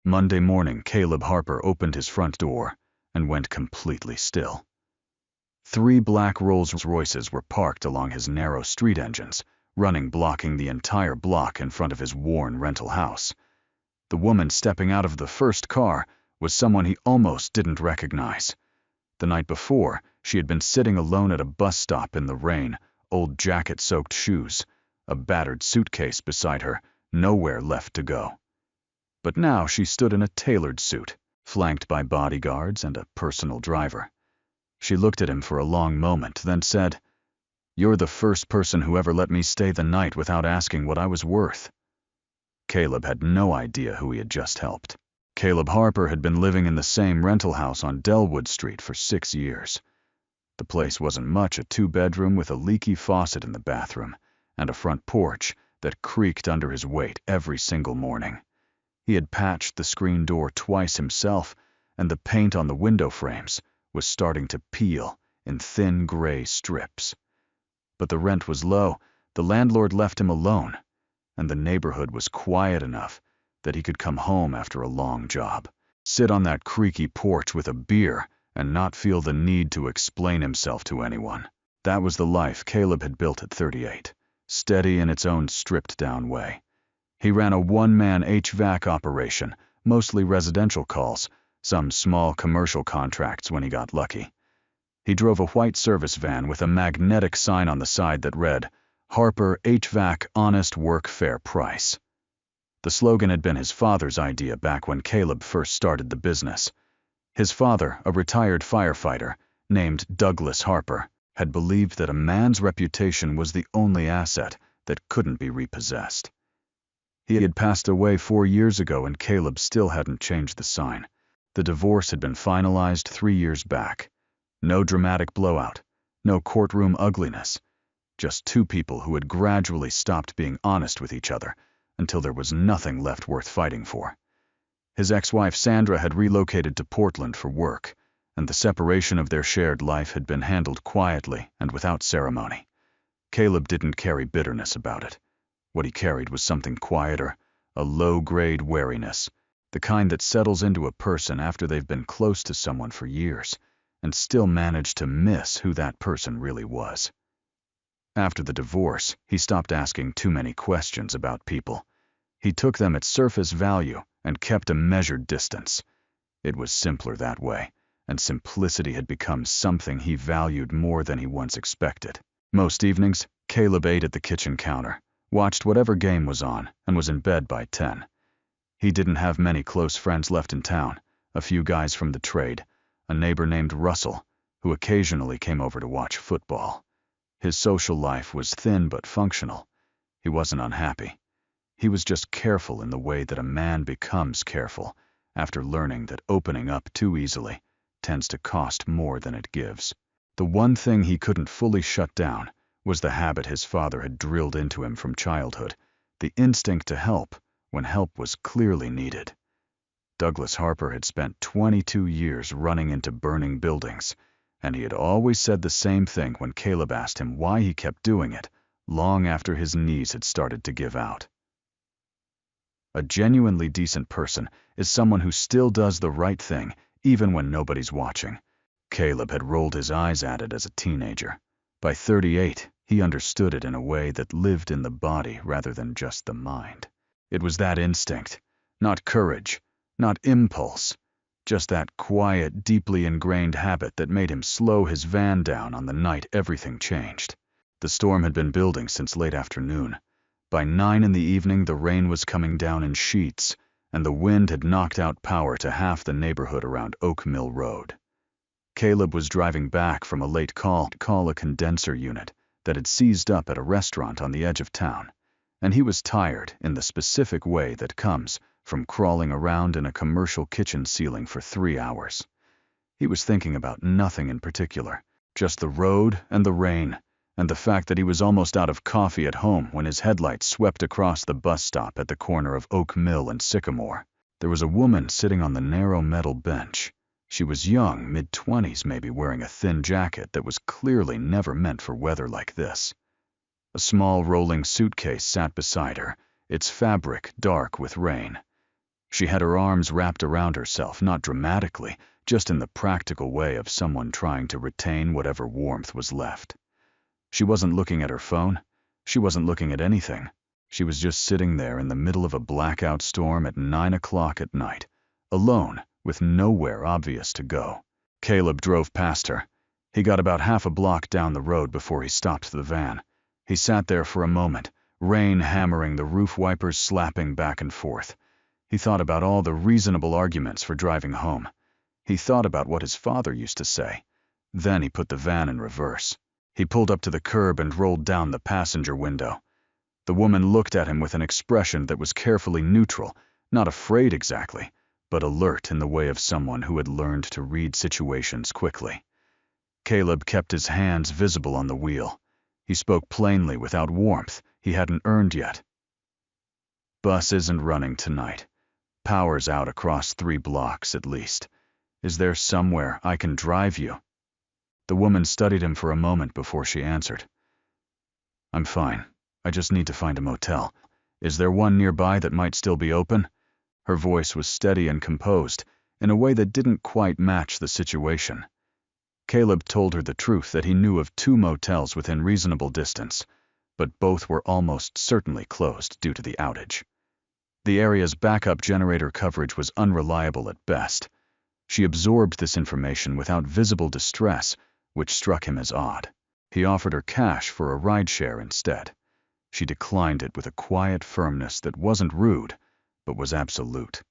Monday morning, Caleb Harper opened his front door and went completely still. 3 black Rolls-Royces were parked along his narrow street engines, running blocking the entire block in front of his worn rental house. The woman stepping out of the first car was someone he almost didn't recognize. The night before, she had been sitting alone at a bus stop in the rain, old jacket-soaked shoes, a battered suitcase beside her, nowhere left to go. But now she stood in a tailored suit, flanked by bodyguards and a personal driver. She looked at him for a long moment, then said, "You're the first person who ever let me stay the night without asking what I was worth." Caleb had no idea who he had just helped. Caleb Harper had been living in the same rental house on Delwood Street for 6 years. The place wasn't much, a 2-bedroom with a leaky faucet in the bathroom and a front porch that creaked under his weight every single morning. He had patched the screen door twice himself, and the paint on the window frames was starting to peel in thin gray strips. But the rent was low, the landlord left him alone, and the neighborhood was quiet enough that he could come home after a long job, sit on that creaky porch with a beer, and not feel the need to explain himself to anyone. That was the life Caleb had built at 38, steady in its own stripped-down way. He ran a one-man HVAC operation, mostly residential calls, some small commercial contracts when he got lucky. He drove a white service van with a magnetic sign on the side that read, "Harper HVAC, honest work, fair price." The slogan had been his father's idea back when Caleb first started the business. His father, a retired firefighter named Douglas Harper, had believed that a man's reputation was the only asset that couldn't be repossessed. He had passed away 4 years ago, and Caleb still hadn't changed the sign. The divorce had been finalized 3 years back. No dramatic blowout, no courtroom ugliness, just 2 people who had gradually stopped being honest with each other until there was nothing left worth fighting for. His ex-wife Sandra had relocated to Portland for work, and the separation of their shared life had been handled quietly and without ceremony. Caleb didn't carry bitterness about it. What he carried was something quieter, a low-grade wariness, the kind that settles into a person after they've been close to someone for years and still manage to miss who that person really was. After the divorce, he stopped asking too many questions about people. He took them at surface value and kept a measured distance. It was simpler that way, and simplicity had become something he valued more than he once expected. Most evenings, Caleb ate at the kitchen counter, watched whatever game was on, and was in bed by 10. He didn't have many close friends left in town, a few guys from the trade, a neighbor named Russell, who occasionally came over to watch football. His social life was thin but functional. He wasn't unhappy. He was just careful in the way that a man becomes careful after learning that opening up too easily tends to cost more than it gives. The one thing he couldn't fully shut down was the habit his father had drilled into him from childhood, the instinct to help when help was clearly needed. Douglas Harper had spent 22 years running into burning buildings, and he had always said the same thing when Caleb asked him why he kept doing it, long after his knees had started to give out. A genuinely decent person is someone who still does the right thing, even when nobody's watching. Caleb had rolled his eyes at it as a teenager. By 38, he understood it in a way that lived in the body rather than just the mind. It was that instinct, not courage, not impulse, just that quiet, deeply ingrained habit that made him slow his van down on the night everything changed. The storm had been building since late afternoon. By 9 in the evening, the rain was coming down in sheets, and the wind had knocked out power to half the neighborhood around Oak Mill Road. Caleb was driving back from a late call a condenser unit that had seized up at a restaurant on the edge of town, and he was tired in the specific way that comes from crawling around in a commercial kitchen ceiling for 3 hours. He was thinking about nothing in particular, just the road and the rain, and the fact that he was almost out of coffee at home when his headlights swept across the bus stop at the corner of Oak Mill and Sycamore. There was a woman sitting on the narrow metal bench. She was young, mid-20s maybe, wearing a thin jacket that was clearly never meant for weather like this. A small rolling suitcase sat beside her, its fabric dark with rain. She had her arms wrapped around herself, not dramatically, just in the practical way of someone trying to retain whatever warmth was left. She wasn't looking at her phone. She wasn't looking at anything. She was just sitting there in the middle of a blackout storm at 9 o'clock at night, alone, with nowhere obvious to go. Caleb drove past her. He got about half a block down the road before he stopped the van. He sat there for a moment, rain hammering, the roof wipers slapping back and forth. He thought about all the reasonable arguments for driving home. He thought about what his father used to say. Then he put the van in reverse. He pulled up to the curb and rolled down the passenger window. The woman looked at him with an expression that was carefully neutral, not afraid exactly, but alert in the way of someone who had learned to read situations quickly. Caleb kept his hands visible on the wheel. He spoke plainly without warmth he hadn't earned yet. Bus isn't running tonight. Power's out across 3 blocks at least. Is there somewhere I can drive you? The woman studied him for a moment before she answered. I'm fine. I just need to find a motel. Is there one nearby that might still be open? Her voice was steady and composed, in a way that didn't quite match the situation. Caleb told her the truth that he knew of 2 motels within reasonable distance, but both were almost certainly closed due to the outage. The area's backup generator coverage was unreliable at best. She absorbed this information without visible distress, which struck him as odd. He offered her cash for a rideshare instead. She declined it with a quiet firmness that wasn't rude, but was absolute.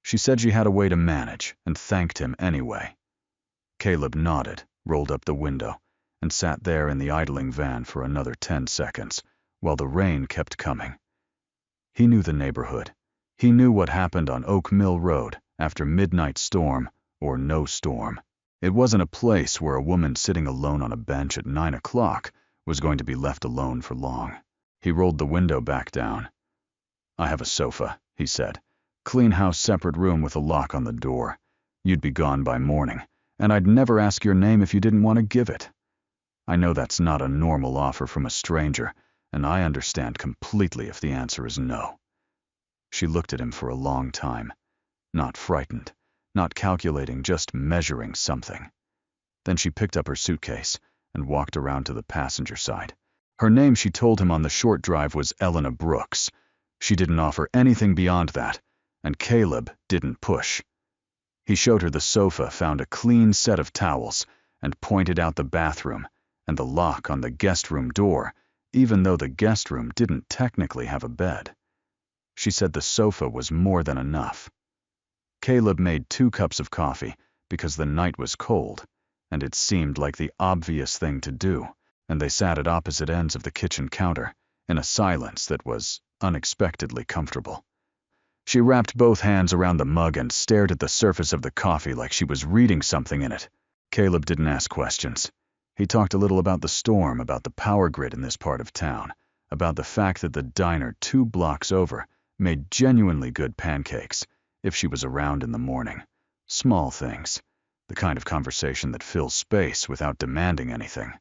She said she had a way to manage, and thanked him anyway. Caleb nodded, rolled up the window, and sat there in the idling van for another 10 seconds, while the rain kept coming. He knew the neighborhood. He knew what happened on Oak Mill Road after midnight storm or no storm. It wasn't a place where a woman sitting alone on a bench at 9 o'clock was going to be left alone for long. He rolled the window back down. I have a sofa, he said. Clean house, separate room with a lock on the door. You'd be gone by morning, and I'd never ask your name if you didn't want to give it. I know that's not a normal offer from a stranger, and I understand completely if the answer is no. She looked at him for a long time, not frightened, not calculating, just measuring something. Then she picked up her suitcase and walked around to the passenger side. Her name, she told him on the short drive, was Logan Brooks. She didn't offer anything beyond that, and Caleb didn't push. He showed her the sofa, found a clean set of towels, and pointed out the bathroom and the lock on the guest room door, even though the guest room didn't technically have a bed. She said the sofa was more than enough. Caleb made 2 cups of coffee because the night was cold, and it seemed like the obvious thing to do, and they sat at opposite ends of the kitchen counter, in a silence that was unexpectedly comfortable. She wrapped both hands around the mug and stared at the surface of the coffee like she was reading something in it. Caleb didn't ask questions. He talked a little about the storm, about the power grid in this part of town, about the fact that the diner 2 blocks over made genuinely good pancakes if she was around in the morning. Small things, the kind of conversation that fills space without demanding anything.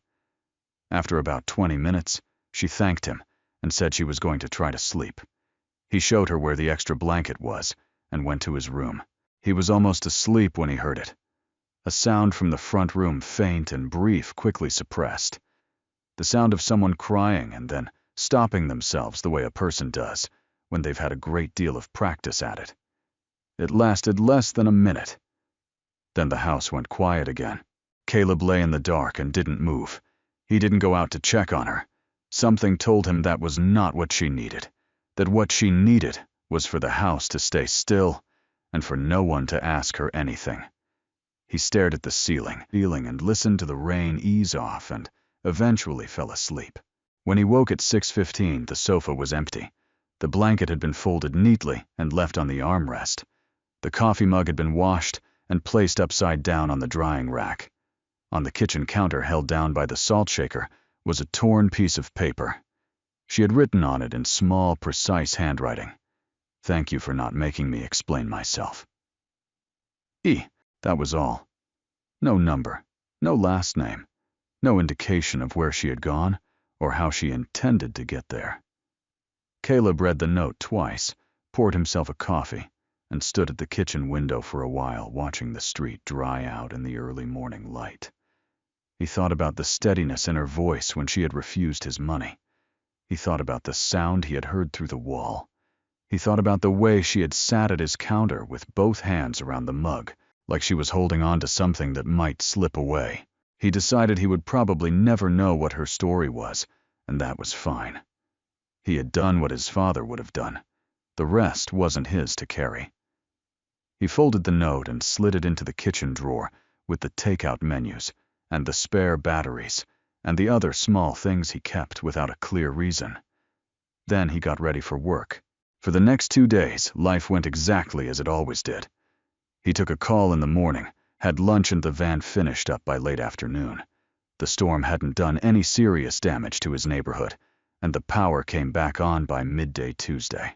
After about 20 minutes, she thanked him and said she was going to try to sleep. He showed her where the extra blanket was and went to his room. He was almost asleep when he heard it. A sound from the front room, faint and brief, quickly suppressed. The sound of someone crying and then stopping themselves the way a person does when they've had a great deal of practice at it. It lasted less than a minute. Then the house went quiet again. Caleb lay in the dark and didn't move. He didn't go out to check on her. Something told him that was not what she needed, that what she needed was for the house to stay still and for no one to ask her anything. He stared at the ceiling and listened to the rain ease off and eventually fell asleep. When he woke at 6:15, the sofa was empty. The blanket had been folded neatly and left on the armrest. The coffee mug had been washed and placed upside down on the drying rack. On the kitchen counter, held down by the salt shaker, was a torn piece of paper. She had written on it in small, precise handwriting, "Thank you for not making me explain myself." That was all. No number, no last name, no indication of where she had gone or how she intended to get there. Caleb read the note twice, poured himself a coffee, and stood at the kitchen window for a while, watching the street dry out in the early morning light. He thought about the steadiness in her voice when she had refused his money. He thought about the sound he had heard through the wall. He thought about the way she had sat at his counter with both hands around the mug, like she was holding on to something that might slip away. He decided he would probably never know what her story was, and that was fine. He had done what his father would have done. The rest wasn't his to carry. He folded the note and slid it into the kitchen drawer with the takeout menus and the spare batteries and the other small things he kept without a clear reason. Then he got ready for work. For the next 2 days, life went exactly as it always did. He took a call in the morning, had lunch, and the van finished up by late afternoon. The storm hadn't done any serious damage to his neighborhood, and the power came back on by midday Tuesday.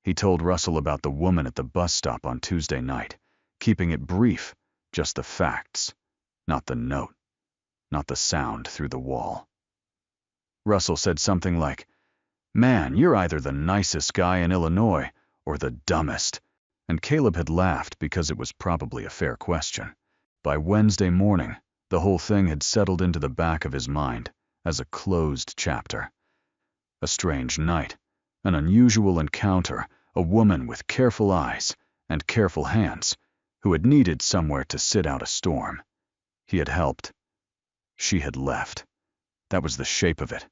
He told Russell about the woman at the bus stop on Tuesday night, keeping it brief, just the facts, not the note, not the sound through the wall. Russell said something like, "Man, you're either the nicest guy in Illinois or the dumbest," and Caleb had laughed because it was probably a fair question. By Wednesday morning, the whole thing had settled into the back of his mind as a closed chapter. A strange night, an unusual encounter, a woman with careful eyes and careful hands who had needed somewhere to sit out a storm. He had helped. She had left. That was the shape of it.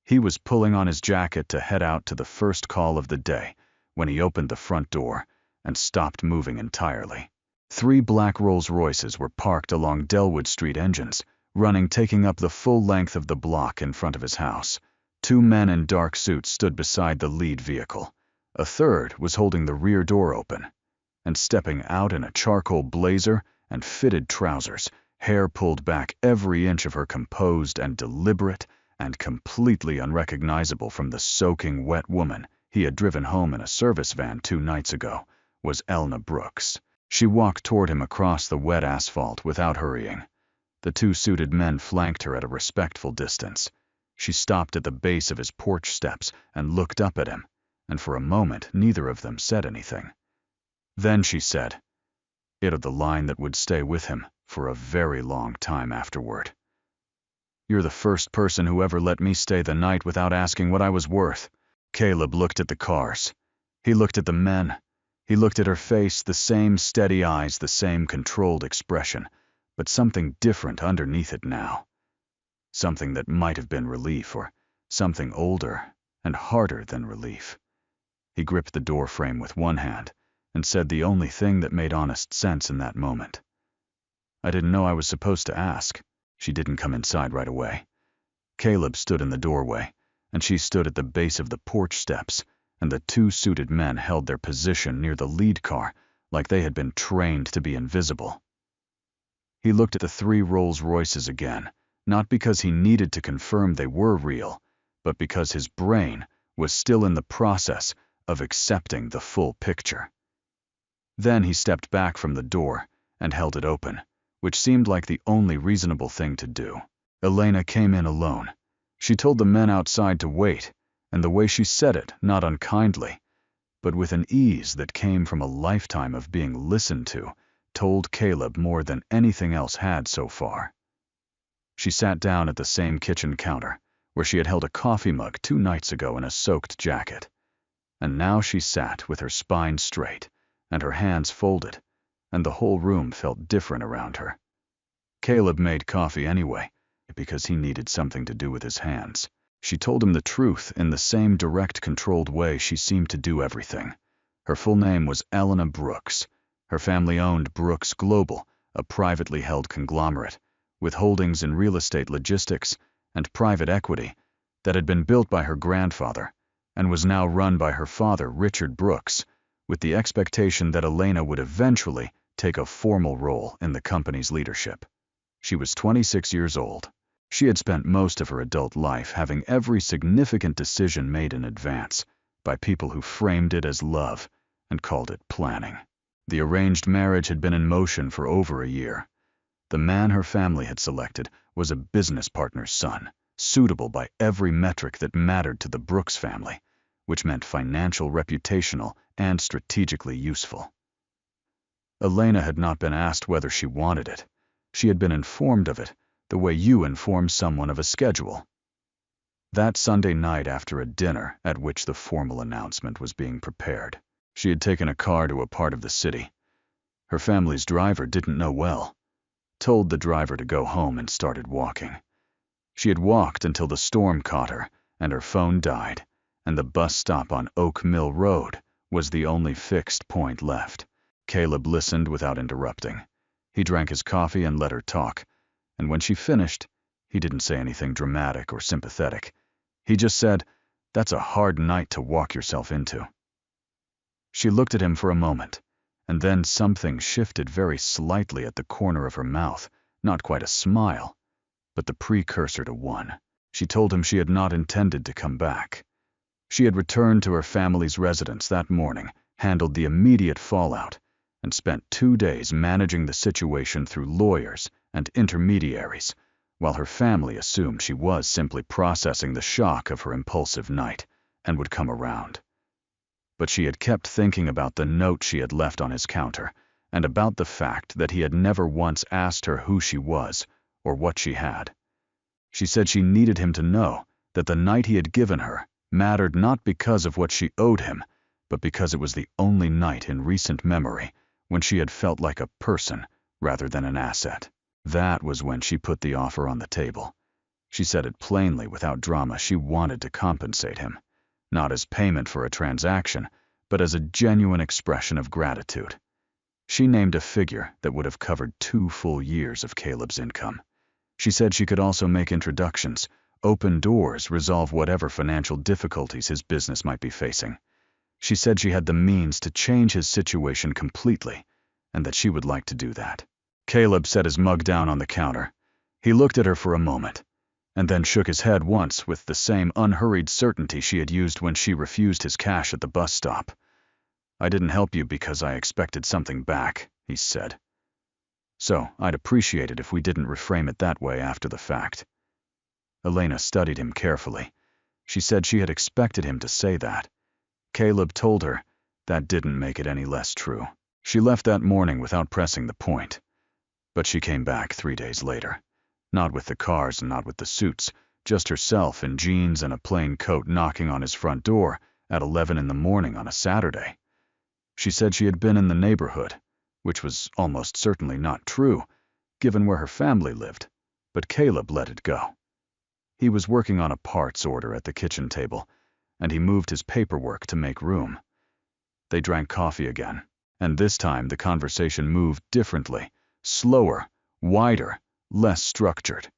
He was pulling on his jacket to head out to the first call of the day when he opened the front door and stopped moving entirely. 3 black Rolls-Royces were parked along Delwood Street, engines running, taking up the full length of the block in front of his house. 2 men in dark suits stood beside the lead vehicle. A third was holding the rear door open. And stepping out in a charcoal blazer and fitted trousers, hair pulled back every inch of her, composed and deliberate and completely unrecognizable from the soaking wet woman he had driven home in a service van 2 nights ago, was Logan Brooks. She walked toward him across the wet asphalt without hurrying. The 2 suited men flanked her at a respectful distance. She stopped at the base of his porch steps and looked up at him, and for a moment neither of them said anything. Then she said, it the line that would stay with him for a very long time afterward. "You're the first person who ever let me stay the night without asking what I was worth." Caleb looked at the cars. He looked at the men. He looked at her face, the same steady eyes, the same controlled expression, but something different underneath it now. Something that might have been relief, or something older and harder than relief. He gripped the door frame with one hand and said the only thing that made honest sense in that moment. "I didn't know I was supposed to ask." She didn't come inside right away. Caleb stood in the doorway, and she stood at the base of the porch steps, and the 2 suited men held their position near the lead car like they had been trained to be invisible. He looked at the 3 Rolls-Royces again, not because he needed to confirm they were real, but because his brain was still in the process of accepting the full picture. Then he stepped back from the door and held it open, which seemed like the only reasonable thing to do. Elena came in alone. She told the men outside to wait, and the way she said it, not unkindly, but with an ease that came from a lifetime of being listened to, told Caleb more than anything else had so far. She sat down at the same kitchen counter where she had held a coffee mug 2 nights ago in a soaked jacket, and now she sat with her spine straight and her hands folded, and the whole room felt different around her. Caleb made coffee anyway, because he needed something to do with his hands. She told him the truth in the same direct, controlled way she seemed to do everything. Her full name was Logan Brooks. Her family owned Brooks Global, a privately held conglomerate, with holdings in real estate, logistics, and private equity that had been built by her grandfather and was now run by her father, Richard Brooks, with the expectation that Elena would eventually take a formal role in the company's leadership. She was 26 years old. She had spent most of her adult life having every significant decision made in advance by people who framed it as love and called it planning. The arranged marriage had been in motion for over a year. The man her family had selected was a business partner's son, suitable by every metric that mattered to the Brooks family, which meant financial, reputational, and strategically useful. Elena had not been asked whether she wanted it. She had been informed of it, the way you inform someone of a schedule. That Sunday night after a dinner at which the formal announcement was being prepared, she had taken a car to a part of the city. Her family's driver didn't know well, told the driver to go home and started walking. She had walked until the storm caught her and her phone died, and the bus stop on Oak Mill Road was the only fixed point left. Caleb listened without interrupting. He drank his coffee and let her talk, and when she finished, he didn't say anything dramatic or sympathetic. He just said, "That's a hard night to walk yourself into." She looked at him for a moment, and then something shifted very slightly at the corner of her mouth, not quite a smile, but the precursor to one. She told him she had not intended to come back. She had returned to her family's residence that morning, handled the immediate fallout, and spent 2 days managing the situation through lawyers and intermediaries, while her family assumed she was simply processing the shock of her impulsive night and would come around. But she had kept thinking about the note she had left on his counter, and about the fact that he had never once asked her who she was or what she had. She said she needed him to know that the night he had given her mattered not because of what she owed him, but because it was the only night in recent memory when she had felt like a person rather than an asset. That was when she put the offer on the table. She said it plainly, without drama. She wanted to compensate him, not as payment for a transaction, but as a genuine expression of gratitude. She named a figure that would have covered 2 full years of Caleb's income. She said she could also make introductions, open doors, resolve whatever financial difficulties his business might be facing. She said she had the means to change his situation completely, and that she would like to do that. Caleb set his mug down on the counter. He looked at her for a moment, and then shook his head once with the same unhurried certainty she had used when she refused his cash at the bus stop. "I didn't help you because I expected something back," he said. "So I'd appreciate it if we didn't reframe it that way after the fact." Elena studied him carefully. She said she had expected him to say that. Caleb told her that didn't make it any less true. She left that morning without pressing the point. But she came back 3 days later. Not with the cars and not with the suits, just herself in jeans and a plain coat, knocking on his front door at 11 in the morning on a Saturday. She said she had been in the neighborhood, which was almost certainly not true, given where her family lived, but Caleb let it go. He was working on a parts order at the kitchen table, and he moved his paperwork to make room. They drank coffee again, and this time the conversation moved differently, slower, wider, less structured.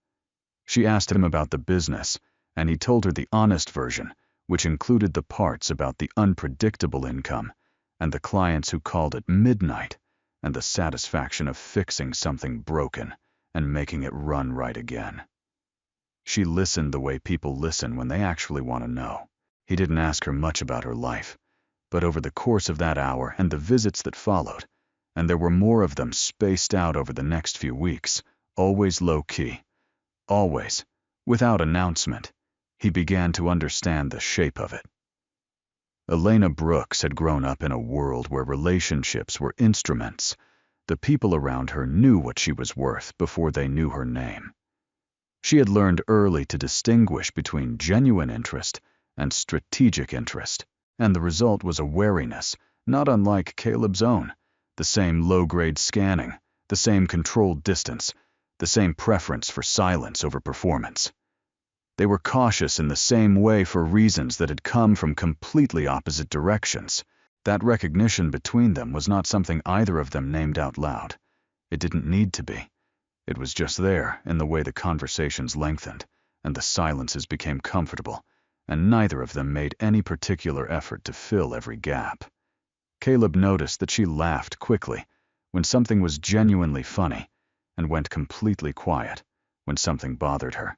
She asked him about the business, and he told her the honest version, which included the parts about the unpredictable income, and the clients who called at midnight, and the satisfaction of fixing something broken and making it run right again. She listened the way people listen when they actually want to know. He didn't ask her much about her life, but over the course of that hour and the visits that followed, and there were more of them spaced out over the next few weeks, always low-key, always, without announcement, he began to understand the shape of it. Elena Brooks had grown up in a world where relationships were instruments. The people around her knew what she was worth before they knew her name. She had learned early to distinguish between genuine interest and strategic interest, and the result was a wariness not unlike Caleb's own, the same low-grade scanning, the same controlled distance, the same preference for silence over performance. They were cautious in the same way for reasons that had come from completely opposite directions. That recognition between them was not something either of them named out loud. It didn't need to be. It was just there in the way the conversations lengthened and the silences became comfortable, and neither of them made any particular effort to fill every gap. Caleb noticed that she laughed quickly when something was genuinely funny, and went completely quiet when something bothered her.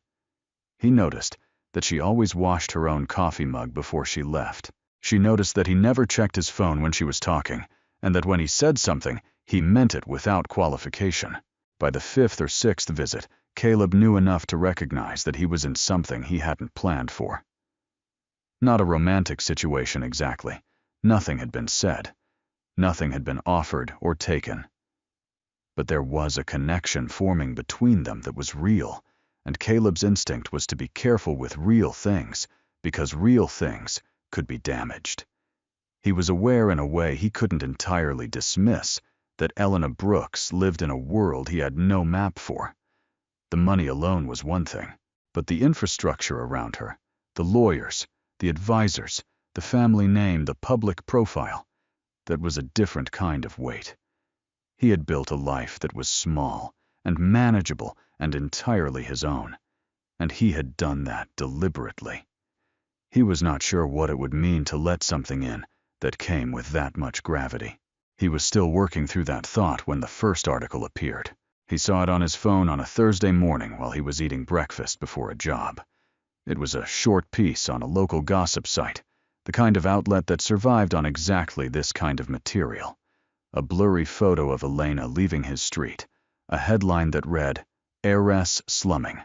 He noticed that she always washed her own coffee mug before she left. She noticed that he never checked his phone when she was talking, and that when he said something, he meant it without qualification. By the 5th or 6th visit, Caleb knew enough to recognize that he was in something he hadn't planned for. Not a romantic situation exactly. Nothing had been said. Nothing had been offered or taken. But there was a connection forming between them that was real, and Caleb's instinct was to be careful with real things, because real things could be damaged. He was aware in a way he couldn't entirely dismiss that Elena Brooks lived in a world he had no map for. The money alone was one thing, but the infrastructure around her, the lawyers, the advisors, the family name, the public profile, that was a different kind of weight. He had built a life that was small and manageable and entirely his own, and he had done that deliberately. He was not sure what it would mean to let something in that came with that much gravity. He was still working through that thought when the first article appeared. He saw it on his phone on a Thursday morning while he was eating breakfast before a job. It was a short piece on a local gossip site, the kind of outlet that survived on exactly this kind of material. A blurry photo of Elena leaving his street, a headline that read, "Heiress Slumming.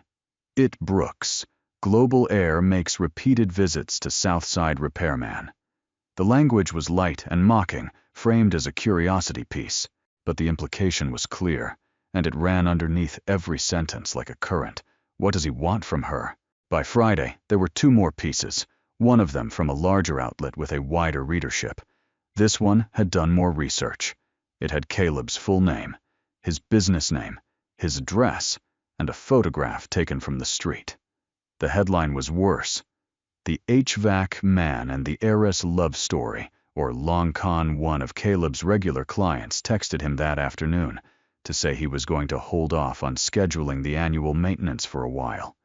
It Brooks. Global Heir makes repeated visits to Southside repairman." The language was light and mocking, framed as a curiosity piece, but the implication was clear, and it ran underneath every sentence like a current. What does he want from her? By Friday, there were 2 more pieces, one of them from a larger outlet with a wider readership. This one had done more research. It had Caleb's full name, his business name, his address, and a photograph taken from the street. The headline was worse. "The HVAC Man and the Heiress Love Story," or Long Con. One of Caleb's regular clients texted him that afternoon to say he was going to hold off on scheduling the annual maintenance for a while.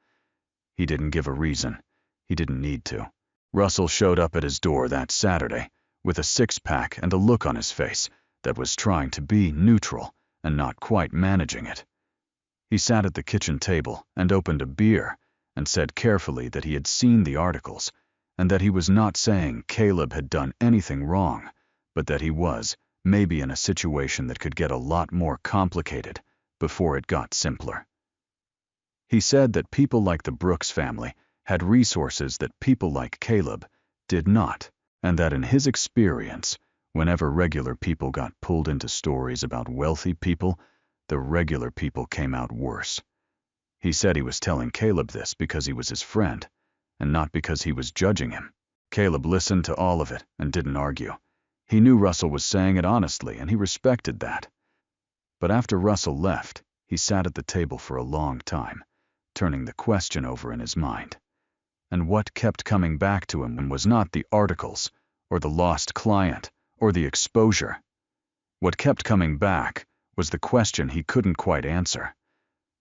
He didn't give a reason. He didn't need to. Russell showed up at his door that Saturday with a 6-pack and a look on his face that was trying to be neutral and not quite managing it. He sat at the kitchen table and opened a beer and said carefully that he had seen the articles and that he was not saying Caleb had done anything wrong, but that he was maybe in a situation that could get a lot more complicated before it got simpler. He said that people like the Brooks family had resources that people like Caleb did not, and that in his experience, whenever regular people got pulled into stories about wealthy people, the regular people came out worse. He said he was telling Caleb this because he was his friend, and not because he was judging him. Caleb listened to all of it and didn't argue. He knew Russell was saying it honestly, and he respected that. But after Russell left, he sat at the table for a long time, turning the question over in his mind. And what kept coming back to him was not the articles, or the lost client, or the exposure. What kept coming back was the question he couldn't quite answer.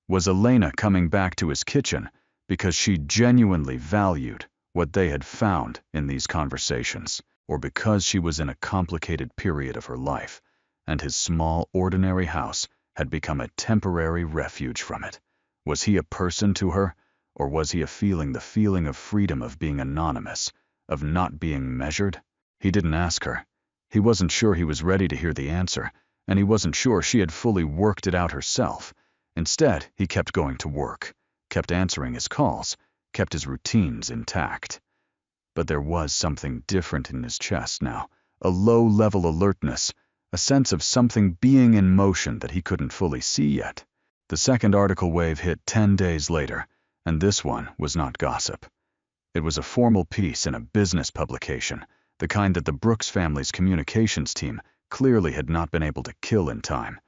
Was Elena coming back to his kitchen because she genuinely valued what they had found in these conversations, or because she was in a complicated period of her life, and his small, ordinary house had become a temporary refuge from it? Was he a person to her, or was he the feeling of freedom of being anonymous, of not being measured? He didn't ask her. He wasn't sure he was ready to hear the answer, and he wasn't sure she had fully worked it out herself. Instead, he kept going to work, kept answering his calls, kept his routines intact. But there was something different in his chest now, a low-level alertness, a sense of something being in motion that he couldn't fully see yet. The second article wave hit 10 days later, and this one was not gossip. It was a formal piece in a business publication, the kind that the Brooks family's communications team clearly had not been able to kill in time,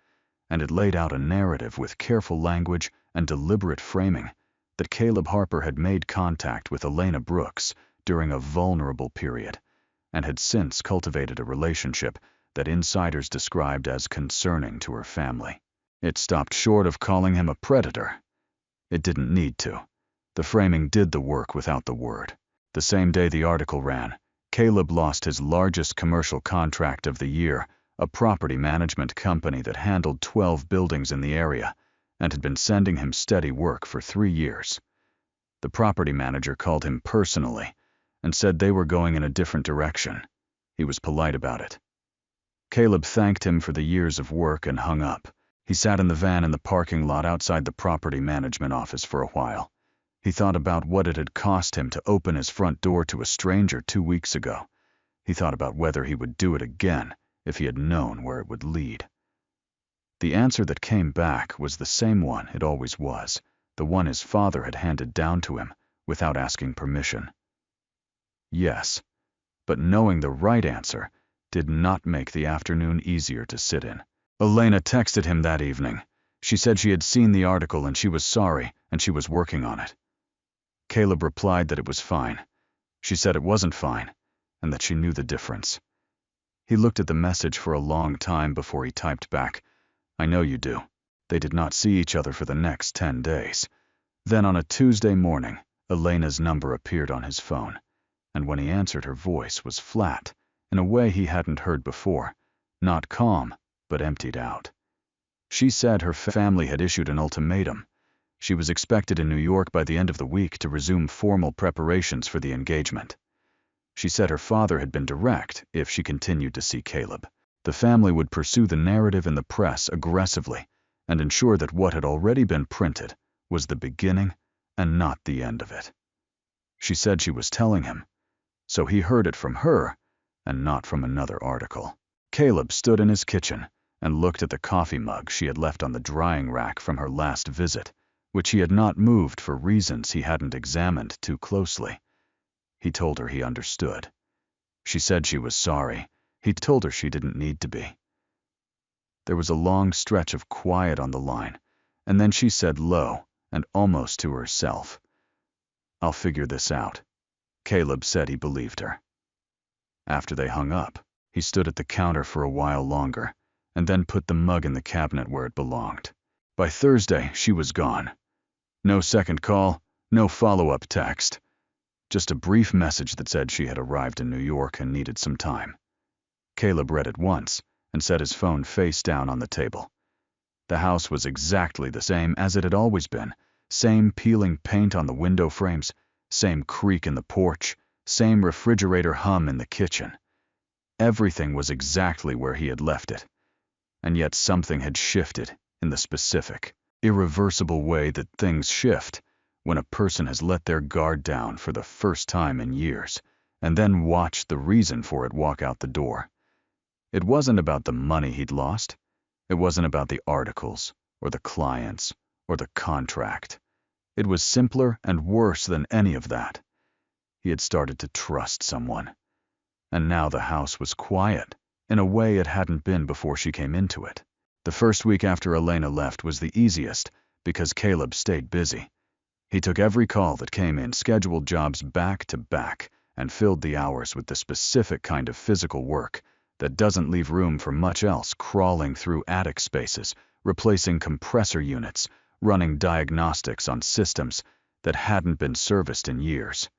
and it laid out a narrative with careful language and deliberate framing that Caleb Harper had made contact with Elena Brooks during a vulnerable period, and had since cultivated a relationship that insiders described as concerning to her family. It stopped short of calling him a predator. It didn't need to. The framing did the work without the word. The same day the article ran, Caleb lost his largest commercial contract of the year, a property management company that handled 12 buildings in the area and had been sending him steady work for 3 years. The property manager called him personally and said they were going in a different direction. He was polite about it. Caleb thanked him for the years of work and hung up. He sat in the van in the parking lot outside the property management office for a while. He thought about what it had cost him to open his front door to a stranger 2 weeks ago. He thought about whether he would do it again if he had known where it would lead. The answer that came back was the same one it always was, the one his father had handed down to him without asking permission. Yes, but knowing the right answer did not make the afternoon easier to sit in. Elena texted him that evening. She said she had seen the article and she was sorry and she was working on it. Caleb replied that it was fine. She said it wasn't fine and that she knew the difference. He looked at the message for a long time before he typed back, "I know you do." They did not see each other for the next 10 days. Then on a Tuesday morning, Elena's number appeared on his phone, and when he answered, her voice was flat, in a way he hadn't heard before, not calm, but emptied out. She said her family had issued an ultimatum. She was expected in New York by the end of the week to resume formal preparations for the engagement. She said her father had been direct if she continued to see Caleb. The family would pursue the narrative in the press aggressively and ensure that what had already been printed was the beginning and not the end of it. She said she was telling him, so he heard it from her and not from another article. Caleb stood in his kitchen and looked at the coffee mug she had left on the drying rack from her last visit, which he had not moved for reasons he hadn't examined too closely. He told her he understood. She said she was sorry. He told her she didn't need to be. There was a long stretch of quiet on the line, and then she said low and almost to herself, "I'll figure this out." Caleb said he believed her. After they hung up, he stood at the counter for a while longer, and then put the mug in the cabinet where it belonged. By Thursday, she was gone. No second call, no follow-up text. Just a brief message that said she had arrived in New York and needed some time. Caleb read it once and set his phone face down on the table. The house was exactly the same as it had always been. Same peeling paint on the window frames, same creak in the porch, same refrigerator hum in the kitchen. Everything was exactly where he had left it. And yet something had shifted in the specific, irreversible way that things shift when a person has let their guard down for the first time in years and then watched the reason for it walk out the door. It wasn't about the money he'd lost. It wasn't about the articles or the clients or the contract. It was simpler and worse than any of that. He had started to trust someone. And now the house was quiet in a way it hadn't been before she came into it. The first week after Elena left was the easiest because Caleb stayed busy. He took every call that came in, scheduled jobs back to back, and filled the hours with the specific kind of physical work that doesn't leave room for much else, crawling through attic spaces, replacing compressor units, running diagnostics on systems that hadn't been serviced in years.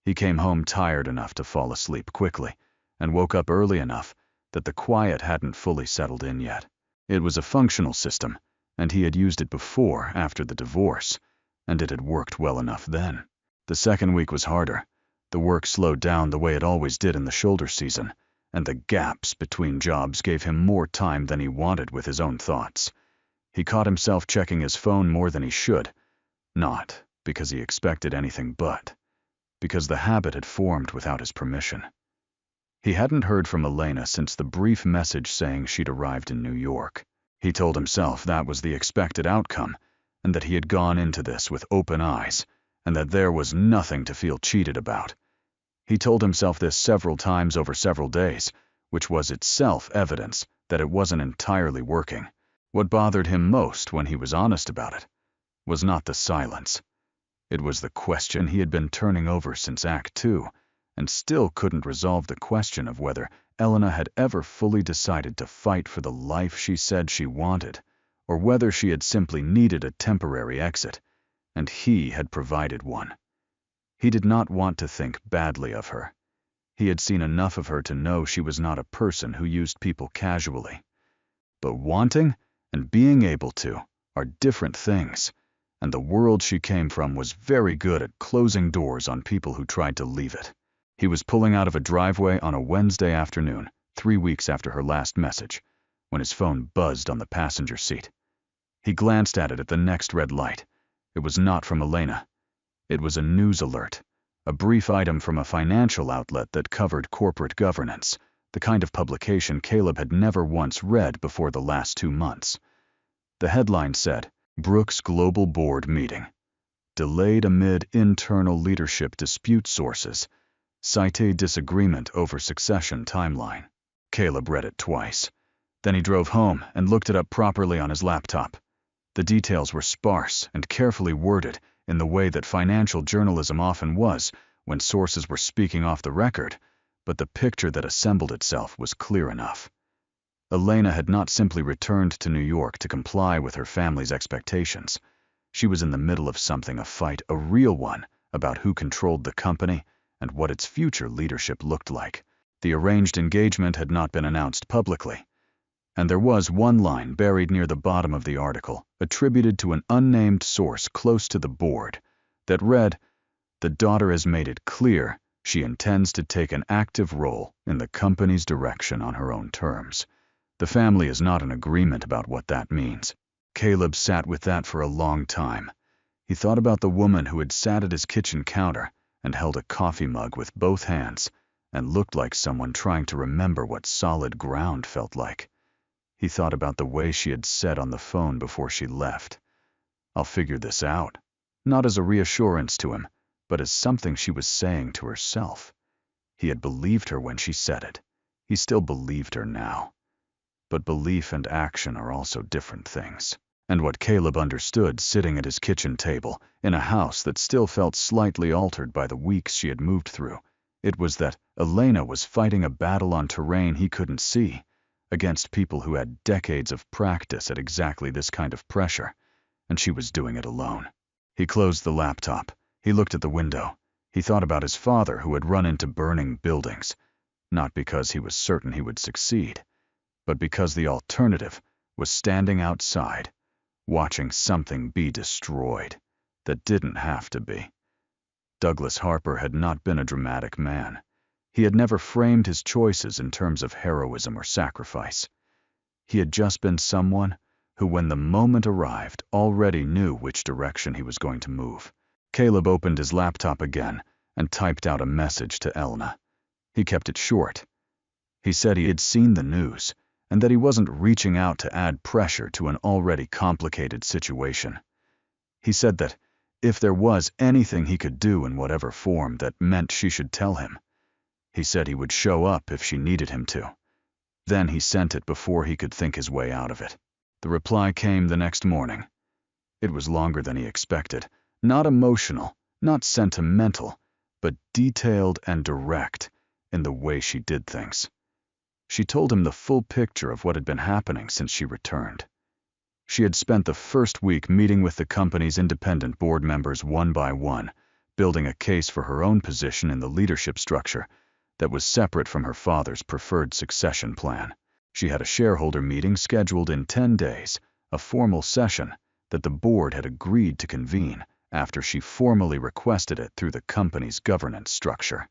He came home tired enough to fall asleep quickly, and woke up early enough that the quiet hadn't fully settled in yet. It was a functional system, and he had used it before after the divorce, and it had worked well enough then. The second week was harder. The work slowed down the way it always did in the shoulder season, and the gaps between jobs gave him more time than he wanted with his own thoughts. He caught himself checking his phone more than he should, not because he expected anything but because the habit had formed without his permission. He hadn't heard from Elena since the brief message saying she'd arrived in New York. He told himself that was the expected outcome, and that he had gone into this with open eyes, and that there was nothing to feel cheated about. He told himself this several times over several days, which was itself evidence that it wasn't entirely working. What bothered him most when he was honest about it was not the silence. It was the question he had been turning over since Act 2, and still couldn't resolve the question of whether Elena had ever fully decided to fight for the life she said she wanted, or whether she had simply needed a temporary exit, and he had provided one. He did not want to think badly of her. He had seen enough of her to know she was not a person who used people casually. But wanting and being able to are different things, and the world she came from was very good at closing doors on people who tried to leave it. He was pulling out of a driveway on a Wednesday afternoon, 3 weeks after her last message, when his phone buzzed on the passenger seat. He glanced at it at the next red light. It was not from Elena. It was a news alert, a brief item from a financial outlet that covered corporate governance, the kind of publication Caleb had never once read before the last 2 months. The headline said, "Brooks Global Board Meeting. Delayed amid internal leadership dispute sources. Cite disagreement over succession timeline." Caleb read it twice. Then he drove home and looked it up properly on his laptop. The details were sparse and carefully worded in the way that financial journalism often was when sources were speaking off the record, but the picture that assembled itself was clear enough. Elena had not simply returned to New York to comply with her family's expectations. She was in the middle of something, a fight, a real one, about who controlled the company and what its future leadership looked like. The arranged engagement had not been announced publicly, and there was one line buried near the bottom of the article, attributed to an unnamed source close to the board, that read, "The daughter has made it clear she intends to take an active role in the company's direction on her own terms. The family is not in agreement about what that means." Caleb sat with that for a long time. He thought about the woman who had sat at his kitchen counter and held a coffee mug with both hands and looked like someone trying to remember what solid ground felt like. He thought about the way she had said on the phone before she left, "I'll figure this out," not as a reassurance to him, but as something she was saying to herself. He had believed her when she said it. He still believed her now. But belief and action are also different things. And what Caleb understood sitting at his kitchen table in a house that still felt slightly altered by the weeks she had moved through, it was that Elena was fighting a battle on terrain he couldn't see, against people who had decades of practice at exactly this kind of pressure, and she was doing it alone. He closed the laptop. He looked at the window. He thought about his father who had run into burning buildings, not because he was certain he would succeed, but because the alternative was standing outside, watching something be destroyed that didn't have to be. Douglas Harper had not been a dramatic man. He had never framed his choices in terms of heroism or sacrifice. He had just been someone who, when the moment arrived, already knew which direction he was going to move. Caleb opened his laptop again and typed out a message to Elna. He kept it short. He said he had seen the news and that he wasn't reaching out to add pressure to an already complicated situation. He said that if there was anything he could do in whatever form that meant she should tell him, he said he would show up if she needed him to. Then he sent it before he could think his way out of it. The reply came the next morning. It was longer than he expected, not emotional, not sentimental, but detailed and direct in the way she did things. She told him the full picture of what had been happening since she returned. She had spent the first week meeting with the company's independent board members one by one, building a case for her own position in the leadership structure that was separate from her father's preferred succession plan. She had a shareholder meeting scheduled in 10 days, a formal session that the board had agreed to convene after she formally requested it through the company's governance structure.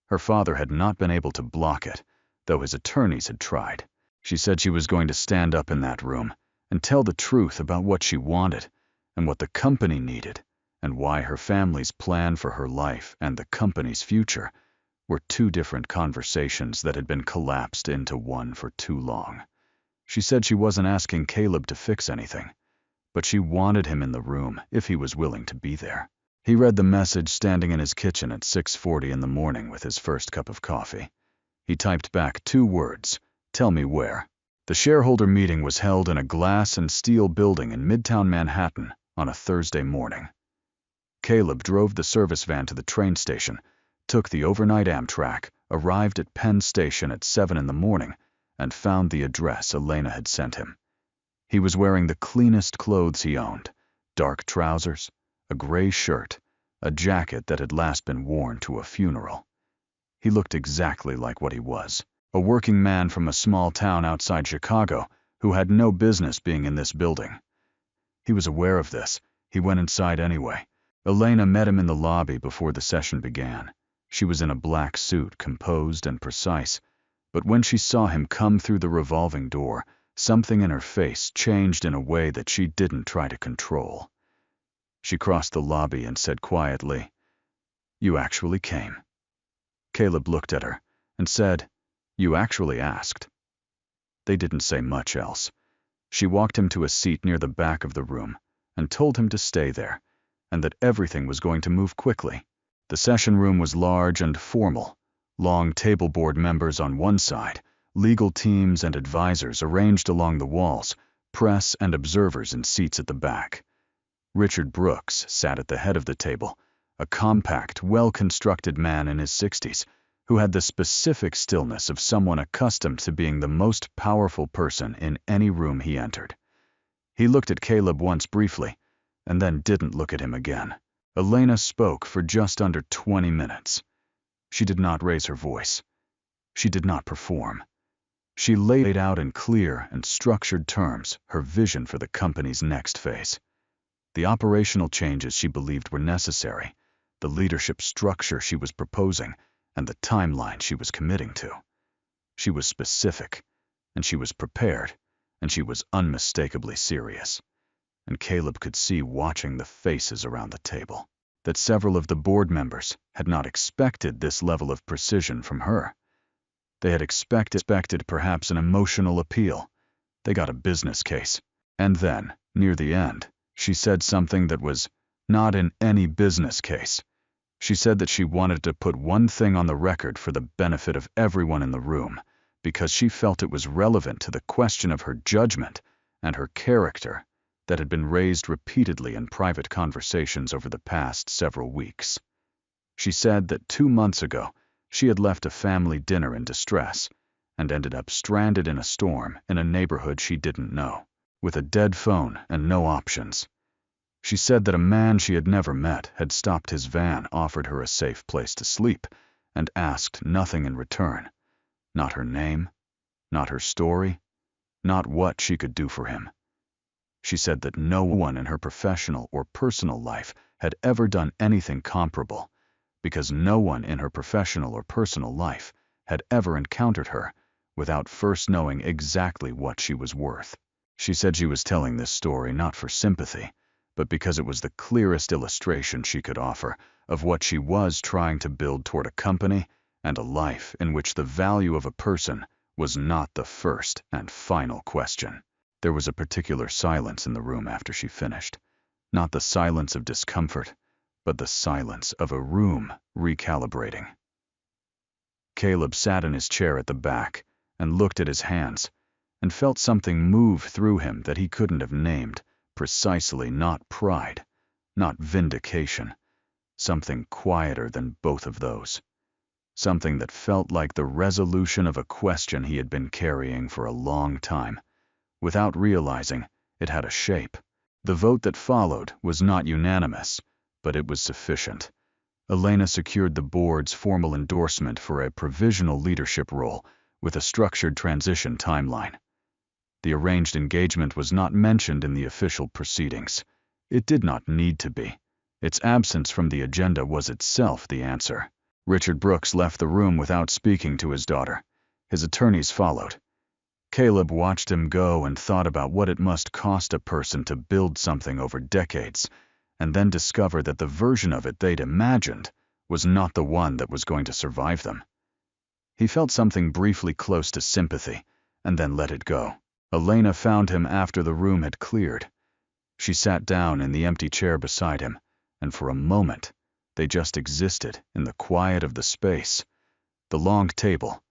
Her father had not been able to block it, though his attorneys had tried. She said she was going to stand up in that room and tell the truth about what she wanted and what the company needed, and why her family's plan for her life and the company's future were two different conversations that had been collapsed into one for too long. She said she wasn't asking Caleb to fix anything, but she wanted him in the room if he was willing to be there. He read the message standing in his kitchen at 6:40 in the morning with his first cup of coffee. He typed back 2 words, "Tell me where." The shareholder meeting was held in a glass and steel building in Midtown Manhattan on a Thursday morning. Caleb drove the service van to the train station, took the overnight Amtrak, arrived at Penn Station at 7 in the morning, and found the address Elena had sent him. He was wearing the cleanest clothes he owned, dark trousers, a gray shirt, a jacket that had last been worn to a funeral. He looked exactly like what he was, a working man from a small town outside Chicago who had no business being in this building. He was aware of this. He went inside anyway. Elena met him in the lobby before the session began. She was in a black suit, composed and precise, but when she saw him come through the revolving door, something in her face changed in a way that she didn't try to control. She crossed the lobby and said quietly, "You actually came." Caleb looked at her and said, "You actually asked." They didn't say much else. She walked him to a seat near the back of the room and told him to stay there, and that everything was going to move quickly. The session room was large and formal, long table board members on one side, legal teams and advisors arranged along the walls, press and observers in seats at the back. Richard Brooks sat at the head of the table, a compact, well-constructed man in his 60s, who had the specific stillness of someone accustomed to being the most powerful person in any room he entered. He looked at Caleb once briefly, and then didn't look at him again. Elena spoke for just under 20 minutes. She did not raise her voice. She did not perform. She laid out in clear and structured terms her vision for the company's next phase. The operational changes she believed were necessary, the leadership structure she was proposing, and the timeline she was committing to. She was specific, and she was prepared, and she was unmistakably serious. And Caleb could see, watching the faces around the table, that several of the board members had not expected this level of precision from her. They had expected perhaps an emotional appeal. They got a business case. And then, near the end, she said something that was not in any business case. She said that she wanted to put one thing on the record for the benefit of everyone in the room, because she felt it was relevant to the question of her judgment and her character that had been raised repeatedly in private conversations over the past several weeks. She said that 2 months ago, she had left a family dinner in distress and ended up stranded in a storm in a neighborhood she didn't know, with a dead phone and no options. She said that a man she had never met had stopped his van, offered her a safe place to sleep, and asked nothing in return. Not her name, not her story, not what she could do for him. She said that no one in her professional or personal life had ever done anything comparable, because no one in her professional or personal life had ever encountered her without first knowing exactly what she was worth. She said she was telling this story not for sympathy, but because it was the clearest illustration she could offer of what she was trying to build toward a company and a life in which the value of a person was not the first and final question. There was a particular silence in the room after she finished. Not the silence of discomfort, but the silence of a room recalibrating. Caleb sat in his chair at the back and looked at his hands and felt something move through him that he couldn't have named, precisely not pride, not vindication, something quieter than both of those. Something that felt like the resolution of a question he had been carrying for a long time. Without realizing, it had a shape. The vote that followed was not unanimous, but it was sufficient. Elena secured the board's formal endorsement for a provisional leadership role with a structured transition timeline. The arranged engagement was not mentioned in the official proceedings. It did not need to be. Its absence from the agenda was itself the answer. Richard Brooks left the room without speaking to his daughter. His attorneys followed. Caleb watched him go and thought about what it must cost a person to build something over decades, and then discover that the version of it they'd imagined was not the one that was going to survive them. He felt something briefly close to sympathy, and then let it go. Elena found him after the room had cleared. She sat down in the empty chair beside him, and for a moment, they just existed in the quiet of the space. The long table,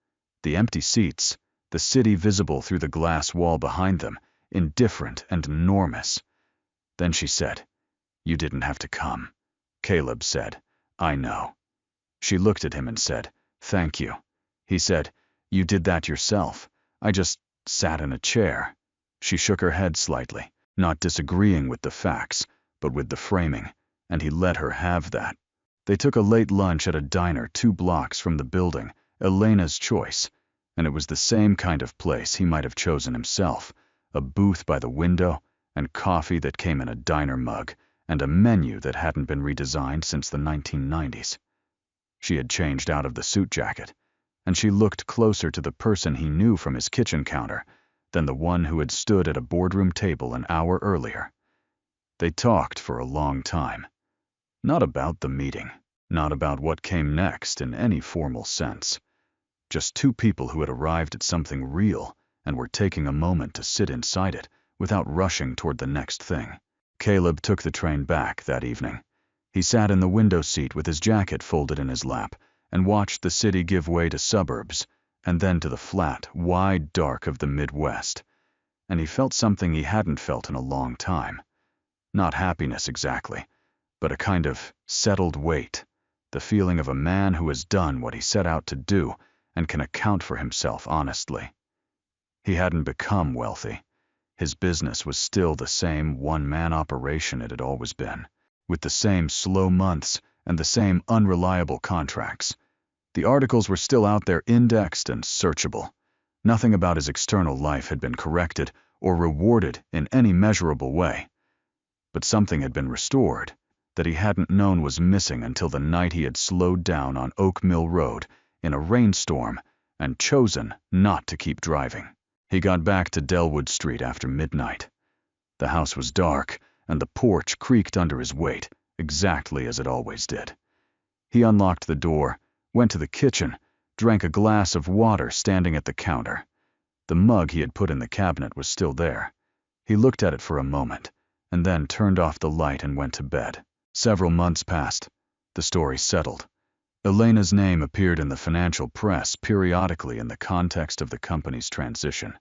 the empty seats, the city visible through the glass wall behind them, indifferent and enormous. Then she said, "You didn't have to come." Caleb said, "I know." She looked at him and said, "Thank you." He said, "You did that yourself. I just sat in a chair." She shook her head slightly, not disagreeing with the facts, but with the framing, and he let her have that. They took a late lunch at a diner 2 blocks from the building, Elena's choice, and it was the same kind of place he might have chosen himself, a booth by the window, and coffee that came in a diner mug, and a menu that hadn't been redesigned since the 1990s. She had changed out of the suit jacket, and she looked closer to the person he knew from his kitchen counter than the one who had stood at a boardroom table an hour earlier. They talked for a long time. Not about the meeting, not about what came next in any formal sense. Just two people who had arrived at something real and were taking a moment to sit inside it without rushing toward the next thing. Caleb took the train back that evening. He sat in the window seat with his jacket folded in his lap and watched the city give way to suburbs and then to the flat, wide dark of the Midwest. And he felt something he hadn't felt in a long time. Not happiness exactly, but a kind of settled weight, the feeling of a man who has done what he set out to do and can account for himself honestly. He hadn't become wealthy. His business was still the same one-man operation it had always been, with the same slow months and the same unreliable contracts. The articles were still out there indexed and searchable. Nothing about his external life had been corrected or rewarded in any measurable way. But something had been restored that he hadn't known was missing until the night he had slowed down on Oak Mill Road in a rainstorm and chosen not to keep driving. He got back to Delwood Street after midnight. The house was dark, and the porch creaked under his weight, exactly as it always did. He unlocked the door, went to the kitchen, drank a glass of water standing at the counter. The mug he had put in the cabinet was still there. He looked at it for a moment, and then turned off the light and went to bed. Several months passed. The story settled. Elena's name appeared in the financial press periodically in the context of the company's transition,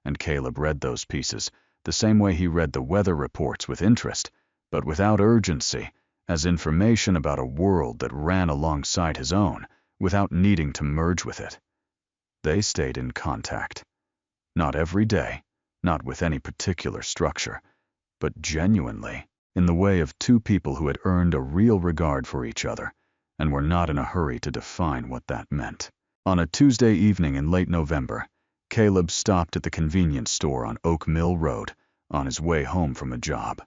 and Caleb read those pieces the same way he read the weather reports with interest, but without urgency, as information about a world that ran alongside his own without needing to merge with it. They stayed in contact. Not every day, not with any particular structure, but genuinely, in the way of two people who had earned a real regard for each other and were not in a hurry to define what that meant. On a Tuesday evening in late November, Caleb stopped at the convenience store on Oak Mill Road on his way home from a job.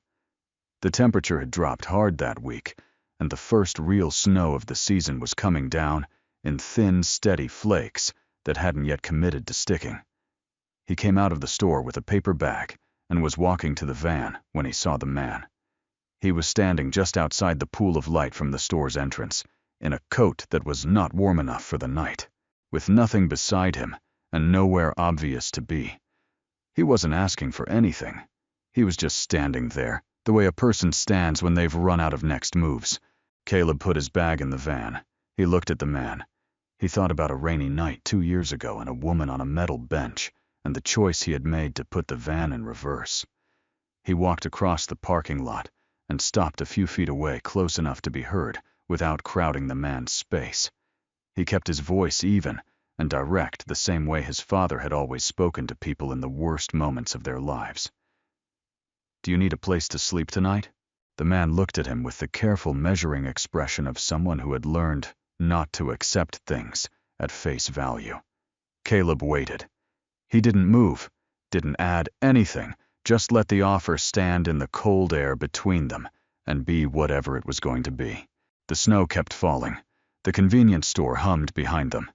The temperature had dropped hard that week, and the first real snow of the season was coming down in thin, steady flakes that hadn't yet committed to sticking. He came out of the store with a paper bag and was walking to the van when he saw the man. He was standing just outside the pool of light from the store's entrance, in a coat that was not warm enough for the night, with nothing beside him and nowhere obvious to be. He wasn't asking for anything. He was just standing there, the way a person stands when they've run out of next moves. Caleb put his bag in the van. He looked at the man. He thought about a rainy night 2 years ago and a woman on a metal bench, and the choice he had made to put the van in reverse. He walked across the parking lot and stopped a few feet away, close enough to be heard without crowding the man's space. He kept his voice even and direct, the same way his father had always spoken to people in the worst moments of their lives. "Do you need a place to sleep tonight?" The man looked at him with the careful measuring expression of someone who had learned not to accept things at face value. Caleb waited. He didn't move, didn't add anything, just let the offer stand in the cold air between them and be whatever it was going to be. The snow kept falling. The convenience store hummed behind them.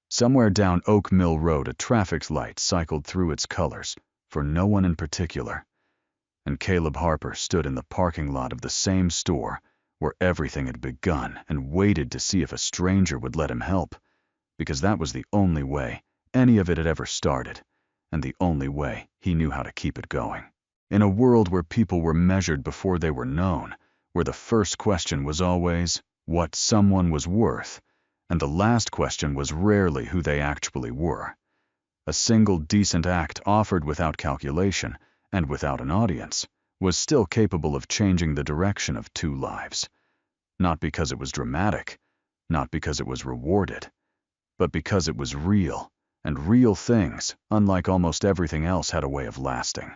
Somewhere down Oak Mill Road, a traffic light cycled through its colors, for no one in particular. And Caleb Harper stood in the parking lot of the same store where everything had begun and waited to see if a stranger would let him help, because that was the only way any of it had ever started, and the only way he knew how to keep it going. In a world where people were measured before they were known, where the first question was always what someone was worth, and the last question was rarely who they actually were. A single decent act offered without calculation and without an audience was still capable of changing the direction of two lives. Not because it was dramatic, not because it was rewarded, but because it was real, and real things, unlike almost everything else, had a way of lasting.